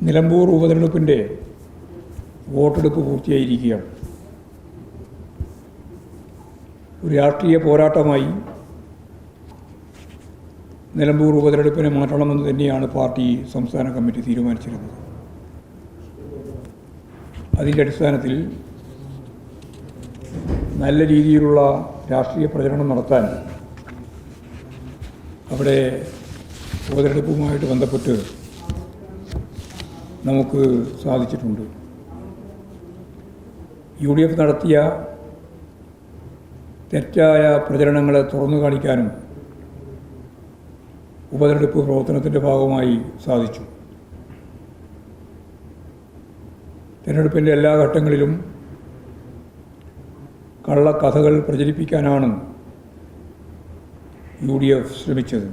നിലമ്പൂർ ഉപതെരഞ്ഞെടുപ്പിൻ്റെ വോട്ടെടുപ്പ് പൂർത്തിയായിരിക്കുകയാണ്. ഒരു രാഷ്ട്രീയ പോരാട്ടമായി നിലമ്പൂർ ഉപതെരഞ്ഞെടുപ്പിനെ മാറ്റണമെന്ന് തന്നെയാണ് പാർട്ടി സംസ്ഥാന കമ്മിറ്റി തീരുമാനിച്ചിരുന്നത്. അതിൻ്റെ അടിസ്ഥാനത്തിൽ നല്ല രീതിയിലുള്ള രാഷ്ട്രീയ പ്രചരണം നടത്താൻ അവിടെ ഉപതെരഞ്ഞെടുപ്പുമായിട്ട് ബന്ധപ്പെട്ട് നമുക്ക് സാധിച്ചിട്ടുണ്ട്. UDF നടത്തിയ തെറ്റായ പ്രചരണങ്ങളെ തുറന്നു കാണിക്കാനും ഉപതെരഞ്ഞെടുപ്പ് പ്രവർത്തനത്തിൻ്റെ ഭാഗമായി സാധിച്ചു. തിരഞ്ഞെടുപ്പിൻ്റെ എല്ലാ ഘട്ടങ്ങളിലും കള്ളക്കഥകൾ പ്രചരിപ്പിക്കാനാണ് UDF ശ്രമിച്ചത്.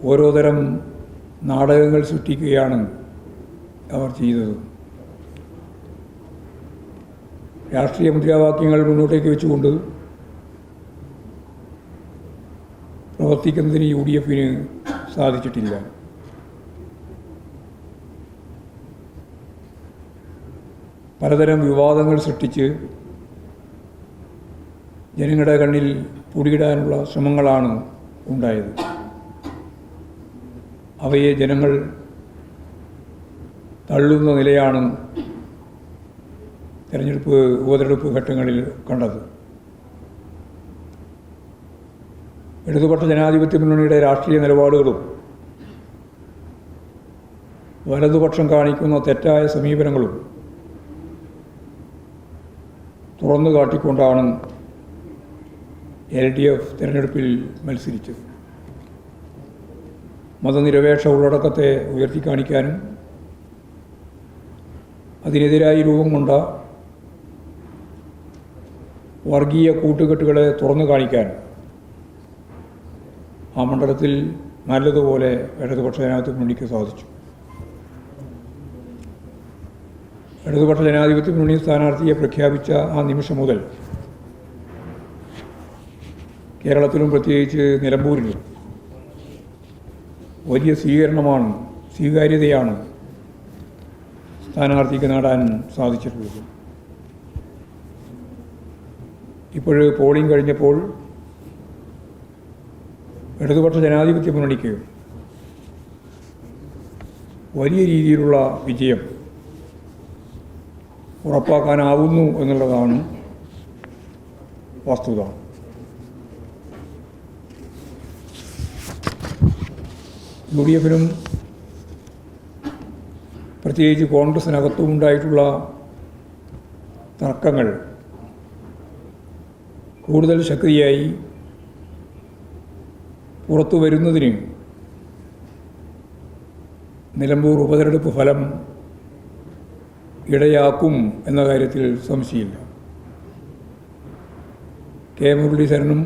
ഓരോ തരം നാടകങ്ങൾ സൃഷ്ടിക്കുകയാണ് അവർ ചെയ്തത്. രാഷ്ട്രീയ മുദ്രാവാക്യങ്ങൾ മുന്നോട്ടേക്ക് വെച്ചുകൊണ്ട് പ്രവർത്തിക്കുന്നതിന് UDFന് സാധിച്ചിട്ടില്ല. പലതരം വിവാദങ്ങൾ സൃഷ്ടിച്ച് ജനങ്ങളുടെ കണ്ണിൽ പൊടിയിടാനുള്ള ശ്രമങ്ങളാണ് ഉണ്ടായത്. അവയെ ജനങ്ങൾ തള്ളുന്ന നിലയാണ് ഉപതെരഞ്ഞെടുപ്പ് ഘട്ടങ്ങളിൽ കണ്ടത്. ഇടതുപക്ഷ ജനാധിപത്യ മുന്നണിയുടെ രാഷ്ട്രീയ നിലപാടുകളും വലതുപക്ഷം കാണിക്കുന്ന തെറ്റായ സമീപനങ്ങളും തുറന്നു കാട്ടിക്കൊണ്ടാണ് LDF തിരഞ്ഞെടുപ്പിൽ മത്സരിച്ചത്. മതനിരപേക്ഷ ഉള്ളടക്കത്തെ ഉയർത്തിക്കാണിക്കാനും അതിനെതിരായി രൂപം കൊണ്ട വർഗീയ കൂട്ടുകെട്ടുകളെ തുറന്നു കാണിക്കാനും ആ മണ്ഡലത്തിൽ നല്ലതുപോലെ ഇടതുപക്ഷ ജനാധിപത്യ മുന്നണിക്ക് സാധിച്ചു. ഇടതുപക്ഷ ജനാധിപത്യ മുന്നണി സ്ഥാനാർത്ഥിയെ പ്രഖ്യാപിച്ച ആ നിമിഷം മുതൽ കേരളത്തിലും പ്രത്യേകിച്ച് നിലമ്പൂരിലും വലിയ സ്വീകാര്യതയാണ് സ്ഥാനാർത്ഥിക്ക് നേടാൻ സാധിച്ചിട്ടുള്ളത്. ഇപ്പോൾ പോളിംഗ് കഴിഞ്ഞപ്പോൾ ഇടതുപക്ഷ ജനാധിപത്യ മുന്നണിക്ക് വലിയ രീതിയിലുള്ള വിജയം ഉറപ്പാക്കാനാവുന്നു എന്നുള്ളതാണ് വസ്തുത. UDFനും പ്രത്യേകിച്ച് കോൺഗ്രസിനകത്തും ഉണ്ടായിട്ടുള്ള തർക്കങ്ങൾ കൂടുതൽ ശക്തിയായി പുറത്തു വരുന്നതിന് നിലമ്പൂർ ഉപതെരഞ്ഞെടുപ്പ് ഫലം ഇടയാക്കും എന്ന കാര്യത്തിൽ സംശയമില്ല. കെ മുരളീധരനും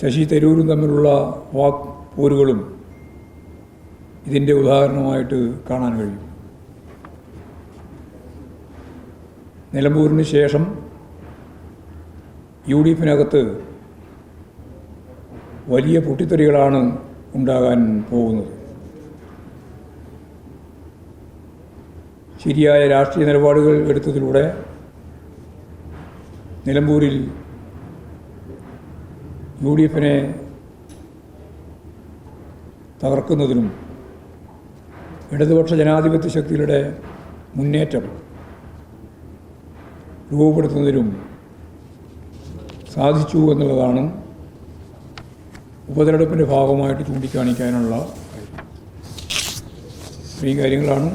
ശശി തരൂരും തമ്മിലുള്ള വാക്പോരുകളും ഇതിൻ്റെ ഉദാഹരണമായിട്ട് കാണാൻ കഴിയും. നിലമ്പൂരിന് ശേഷം UDFനകത്ത് വലിയ പൊട്ടിത്തെറികളാണ് ഉണ്ടാകാൻ പോകുന്നത്. ശരിയായ രാഷ്ട്രീയ നിലപാടുകൾ എടുത്തതിലൂടെ നിലമ്പൂരിൽ UDFനെ തകർക്കുന്നതിനും ഇടതുപക്ഷ ജനാധിപത്യ ശക്തികളുടെ മുന്നേറ്റം രൂപപ്പെടുത്തുന്നതിനും സാധിച്ചു എന്നുള്ളതാണ് ഉപതെരഞ്ഞെടുപ്പിൻ്റെ ഭാഗമായിട്ട് ചൂണ്ടിക്കാണിക്കാനുള്ള ഈ കാര്യങ്ങളാണ്